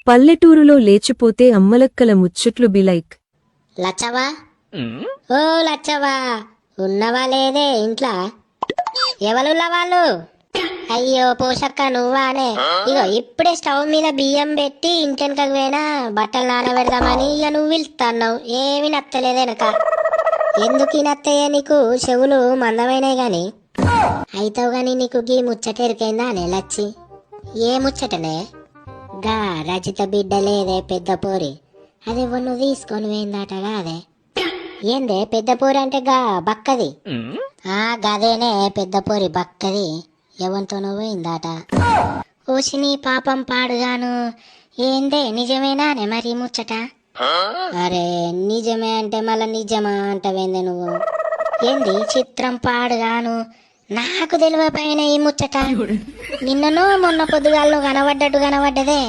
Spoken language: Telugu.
పల్లెటూరులో లేచిపోతే అమ్మలక్కల ముచ్చట్లు బిలైక్. లచ్చవా ఓ లచ్చవా, ఉన్నవా లేదే ఇంట్లో? ఎవరున్న వాళ్ళు? అయ్యో పోషక్క నువ్వానే. ఇగో ఇప్పుడే స్టవ్ మీద బియ్యం పెట్టి ఇంటెనకకు పోయినా బట్టలు నానబెడదామని. ఇక నువ్వు వెళ్తున్నావు, ఏమి నత్తలేదెనక. ఎందుకు నత్తయ్య నీకు? చెవులు మందమైనాయి గాని. అయితావు గాని నీకు గీ ముచ్చట ఎరికైందా అనే లచ్చి? ఏ ముచ్చటనే? గా రచిత బిడ్డ లేదే పెద్ద పోరి, అదే నువ్వు తీసుకొని పోయిందటగా. అదే ఏందే పెద్ద పోరి అంటే గా బక్కది? గదేనే పెద్ద పోరి బక్కది, ఎవరితోనో పోయిందాట. ఓసిని పాపం పాడుగాను. ఏందే నిజమేనానే మరి ముచ్చట? అరే నిజమే అంటే మళ్ళా నిజమా అంటవేందే నువ్వు? ఏంది చిత్రం పాడుగాను, నాకు తెలియపోయిన ఈ ముచ్చట. నిన్ననో మొన్న పొద్దుగాలను కనబడ్డట్టు కనబడ్డదే.